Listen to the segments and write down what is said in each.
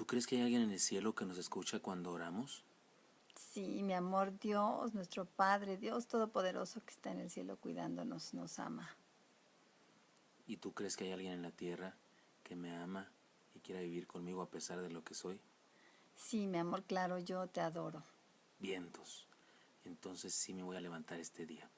crees que hay alguien en el cielo que nos escucha cuando oramos? Sí, mi amor, Dios, nuestro Padre, Dios Todopoderoso que está en el cielo cuidándonos, nos ama. ¿Y tú crees que hay alguien en la tierra que me ama y quiera vivir conmigo a pesar de lo que soy? Sí, mi amor, claro, yo te adoro. Vientos. Entonces sí me voy a levantar este día.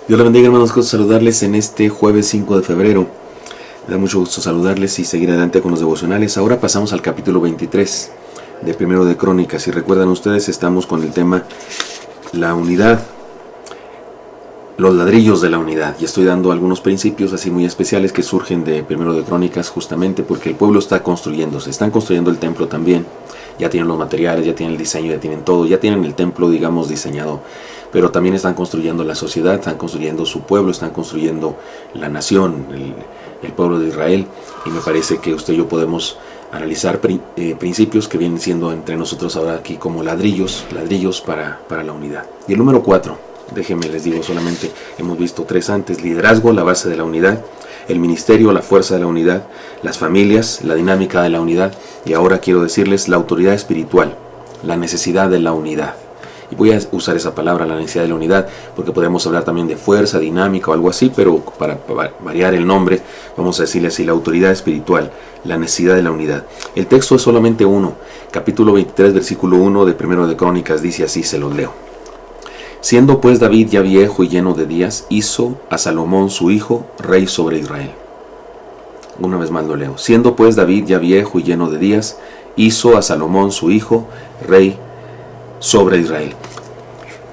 Dios le bendiga, hermanos, gusto saludarles en este jueves 5 de febrero. Me da mucho gusto saludarles y seguir adelante con los devocionales. Ahora pasamos al capítulo 23 de Primero de Crónicas. Si recuerdan ustedes, estamos con el tema la unidad, los ladrillos de la unidad. Y estoy dando algunos principios así muy especiales que surgen de Primero de Crónicas, justamente porque el pueblo está construyéndose. Están construyendo el templo también. Ya tienen los materiales, ya tienen el diseño, ya tienen todo. Ya tienen el templo, digamos, diseñado. Pero también están construyendo la sociedad, están construyendo su pueblo, están construyendo la nación, el pueblo de Israel. Y me parece que usted y yo podemos analizar principios que vienen siendo entre nosotros ahora aquí como ladrillos para la unidad. Y el número 4, déjenme les digo solamente, hemos visto 3 antes: liderazgo, la base de la unidad; el ministerio, la fuerza de la unidad; las familias, la dinámica de la unidad; y ahora quiero decirles la autoridad espiritual, la necesidad de la unidad. Y voy a usar esa palabra, la necesidad de la unidad, porque podemos hablar también de fuerza, dinámica o algo así, pero para variar el nombre, vamos a decirle así: la autoridad espiritual, la necesidad de la unidad. El texto es solamente uno, capítulo 23, versículo 1 de Primero de Crónicas, dice así, se los leo. Siendo pues David ya viejo y lleno de días, hizo a Salomón su hijo rey sobre Israel. Una vez más lo leo. Siendo pues David ya viejo y lleno de días, hizo a Salomón su hijo rey sobre Israel.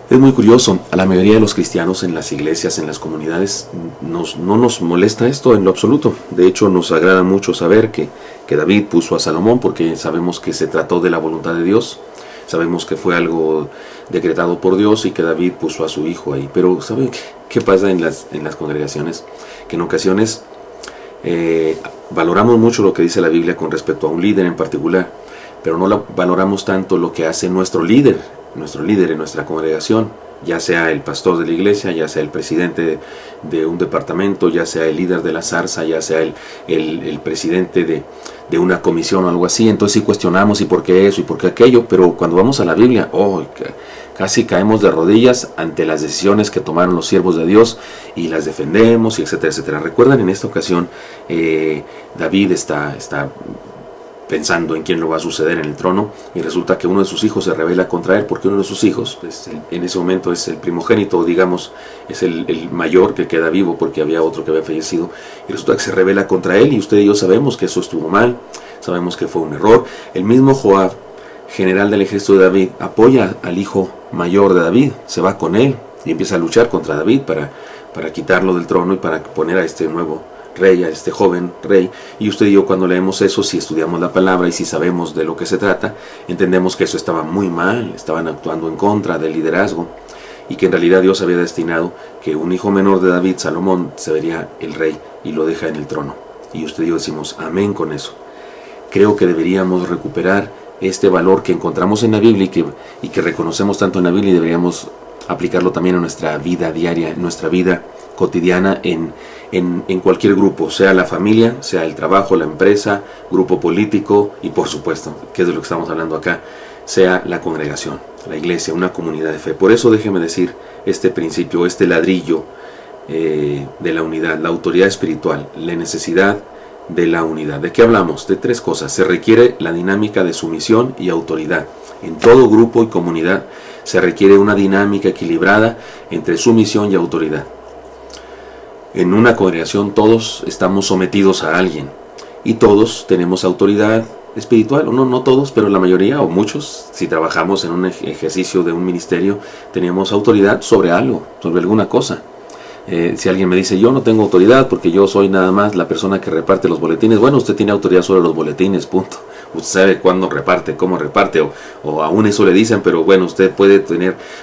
Es muy curioso, a la mayoría de los cristianos en las iglesias, en las comunidades, no nos molesta esto en lo absoluto. De hecho, nos agrada mucho saber que David puso a Salomón, porque sabemos que se trató de la voluntad de Dios. Sabemos que fue algo decretado por Dios y que David puso a su hijo ahí. Pero ¿saben qué pasa en las congregaciones? Que en ocasiones valoramos mucho lo que dice la Biblia con respecto a un líder en particular, pero no valoramos tanto lo que hace nuestro líder en nuestra congregación, ya sea el pastor de la iglesia, ya sea el presidente de un departamento, ya sea el líder de la zarza, ya sea el presidente de una comisión o algo así. Entonces sí cuestionamos y por qué eso y por qué aquello, pero cuando vamos a la Biblia, casi caemos de rodillas ante las decisiones que tomaron los siervos de Dios y las defendemos, y etcétera, etcétera. Recuerdan, en esta ocasión David está pensando en quién lo va a suceder en el trono, y resulta que uno de sus hijos se rebela contra él, porque uno de sus hijos, pues, en ese momento es el primogénito, digamos, es el mayor que queda vivo, porque había otro que había fallecido, y resulta que se rebela contra él, y usted y yo sabemos que eso estuvo mal, sabemos que fue un error. El mismo Joab, general del ejército de David, apoya al hijo mayor de David, se va con él y empieza a luchar contra David para quitarlo del trono y para poner a este nuevo rey, a este joven rey. Y usted y yo, cuando leemos eso, si estudiamos la palabra y si sabemos de lo que se trata, entendemos que eso estaba muy mal, estaban actuando en contra del liderazgo, y que en realidad Dios había destinado que un hijo menor de David, Salomón, sería el rey, y lo deja en el trono. Y usted y yo decimos amén con eso. Creo que deberíamos recuperar este valor que encontramos en la Biblia y que reconocemos tanto en la Biblia, y deberíamos aplicarlo también a nuestra vida diaria, en nuestra vida cotidiana, en cualquier grupo, sea la familia, sea el trabajo, la empresa, grupo político, y por supuesto, que es de lo que estamos hablando acá, sea la congregación, la iglesia, una comunidad de fe. Por eso déjeme decir este principio, este ladrillo de la unidad, la autoridad espiritual, la necesidad de la unidad. ¿De qué hablamos? De 3 cosas. Se requiere la dinámica de sumisión y autoridad. En todo grupo y comunidad se requiere una dinámica equilibrada entre sumisión y autoridad. En una congregación todos estamos sometidos a alguien, y todos tenemos autoridad espiritual, o no todos, pero la mayoría o muchos. Si trabajamos en un ejercicio de un ministerio, tenemos autoridad sobre algo, sobre alguna cosa. Si alguien me dice, yo no tengo autoridad porque yo soy nada más la persona que reparte los boletines, bueno, usted tiene autoridad sobre los boletines, punto. Usted sabe cuándo reparte, cómo reparte, o aún eso le dicen, pero bueno, usted puede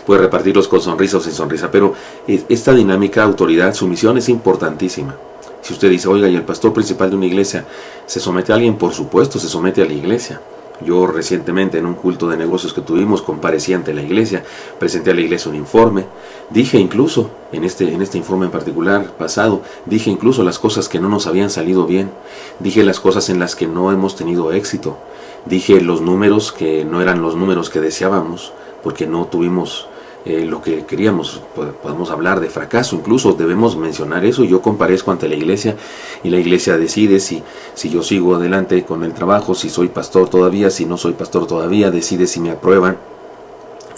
repartirlos con sonrisa o sin sonrisa. Pero esta dinámica, autoridad, sumisión, es importantísima. Si usted dice, oiga, ¿y el pastor principal de una iglesia se somete a alguien? Por supuesto, se somete a la iglesia. Yo recientemente en un culto de negocios que tuvimos comparecí ante la iglesia, presenté a la iglesia un informe, dije incluso, en este informe en particular pasado, dije incluso las cosas que no nos habían salido bien, dije las cosas en las que no hemos tenido éxito, dije los números que no eran los números que deseábamos, porque no tuvimos lo que queríamos. Podemos hablar de fracaso, incluso debemos mencionar eso. Yo comparezco ante la iglesia y la iglesia decide si yo sigo adelante con el trabajo, si soy pastor todavía, si no soy pastor todavía, decide si me aprueban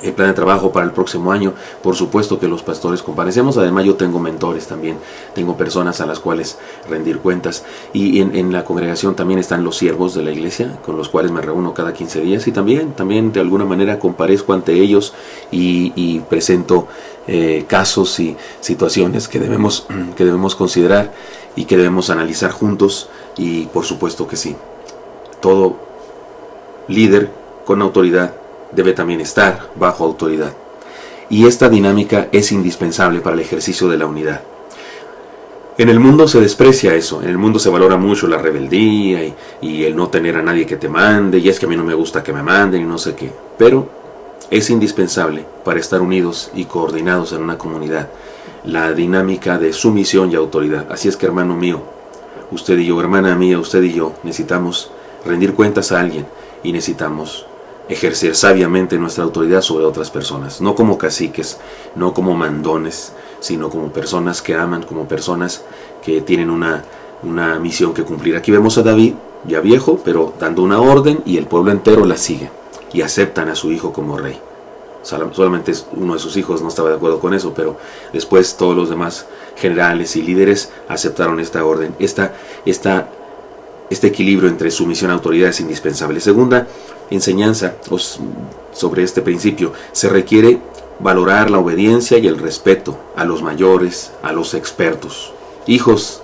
el plan de trabajo para el próximo año. Por supuesto que los pastores comparecemos. Además yo tengo mentores también, tengo personas a las cuales rendir cuentas, y en la congregación también están los siervos de la iglesia con los cuales me reúno cada 15 días y también de alguna manera comparezco ante ellos y presento casos y situaciones que debemos considerar y que debemos analizar juntos. Y por supuesto que sí, todo líder con autoridad debe también estar bajo autoridad. Y esta dinámica es indispensable para el ejercicio de la unidad. En el mundo se desprecia eso, en el mundo se valora mucho la rebeldía y el no tener a nadie que te mande, y es que a mí no me gusta que me manden y no sé qué. Pero es indispensable para estar unidos y coordinados en una comunidad la dinámica de sumisión y autoridad. Así es que, hermano mío, usted y yo, hermana mía, usted y yo, necesitamos rendir cuentas a alguien y necesitamos ejercer sabiamente nuestra autoridad sobre otras personas, no como caciques, no como mandones, sino como personas que aman, como personas que tienen una misión que cumplir. Aquí vemos a David, ya viejo, pero dando una orden y el pueblo entero la sigue y aceptan a su hijo como rey. Solamente uno de sus hijos no estaba de acuerdo con eso, pero después todos los demás generales y líderes aceptaron esta orden. Este equilibrio entre sumisión y autoridad es indispensable. Segunda enseñanza sobre este principio: se requiere valorar la obediencia y el respeto a los mayores, a los expertos. Hijos,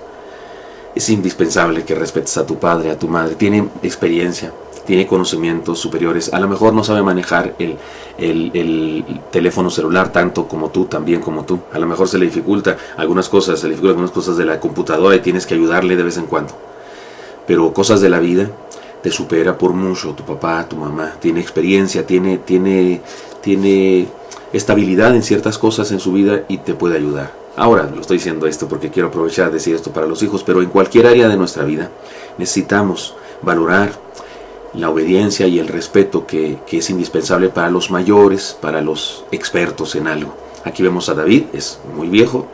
es indispensable que respetes a tu padre, a tu madre. Tiene experiencia, tiene conocimientos superiores. A lo mejor no sabe manejar el teléfono celular tanto como tú, también como tú. A lo mejor se le dificulta algunas cosas de la computadora y tienes que ayudarle de vez en cuando. Pero cosas de la vida te supera por mucho. Tu papá, tu mamá, tiene experiencia, tiene estabilidad en ciertas cosas en su vida y te puede ayudar. Ahora lo estoy diciendo esto porque quiero aprovechar de decir esto para los hijos, pero en cualquier área de nuestra vida necesitamos valorar la obediencia y el respeto que es indispensable para los mayores, para los expertos en algo. Aquí vemos a David, es muy viejo,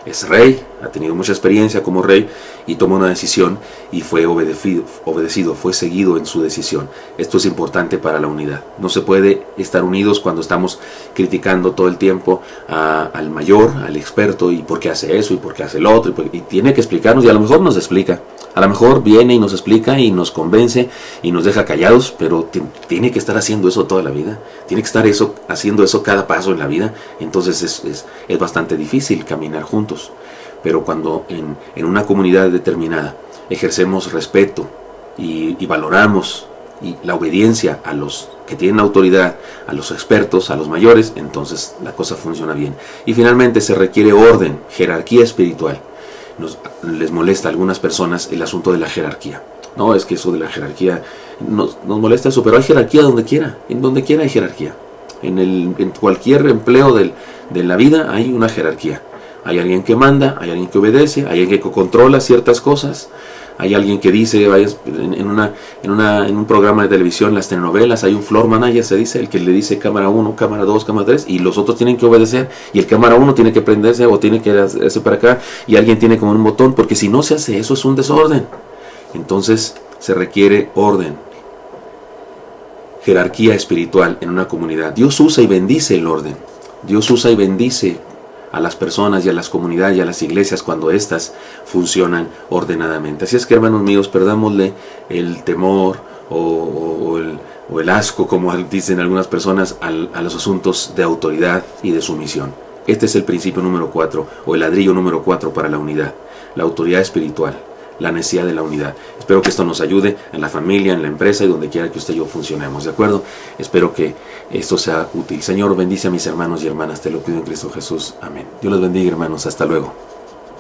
es rey, ha tenido mucha experiencia como rey y tomó una decisión y fue obedecido, fue seguido en su decisión. Esto es importante para la unidad. No se puede estar unidos cuando estamos criticando todo el tiempo al mayor, al experto, y por qué hace eso y por qué hace el otro, y tiene que explicarnos, y a lo mejor nos explica. A lo mejor viene y nos explica y nos convence y nos deja callados, pero tiene que estar haciendo eso toda la vida. Tiene que estar haciendo eso cada paso en la vida. Entonces es bastante difícil caminar juntos. Pero cuando en una comunidad determinada ejercemos respeto y valoramos la obediencia a los que tienen autoridad, a los expertos, a los mayores, entonces la cosa funciona bien. Y finalmente se requiere orden, jerarquía espiritual. Les molesta a algunas personas el asunto de la jerarquía. No, es que eso de la jerarquía nos molesta eso, pero hay jerarquía donde quiera. En donde quiera hay jerarquía. En cualquier empleo de la vida hay una jerarquía. Hay alguien que manda, hay alguien que obedece, hay alguien que controla ciertas cosas. Hay alguien que dice, en un programa de televisión, las telenovelas, hay un floor manager, se dice, el que le dice cámara 1, cámara 2, cámara 3, y los otros tienen que obedecer, y el cámara 1 tiene que prenderse o tiene que hacerse para acá, y alguien tiene como un botón, porque si no se hace eso es un desorden. Entonces se requiere orden, jerarquía espiritual en una comunidad. Dios usa y bendice el orden. Dios usa y bendice a las personas y a las comunidades y a las iglesias cuando éstas funcionan ordenadamente. Así es que, hermanos míos, perdámosle el temor o el asco, como dicen algunas personas, a los asuntos de autoridad y de sumisión. Este es el principio número 4, o el ladrillo número 4 para la unidad, la autoridad espiritual, la necesidad de la unidad. Espero que esto nos ayude en la familia, en la empresa y donde quiera que usted y yo funcionemos, ¿de acuerdo? Espero que esto sea útil. Señor, bendice a mis hermanos y hermanas, te lo pido en Cristo Jesús. Amén. Dios los bendiga, hermanos. Hasta luego.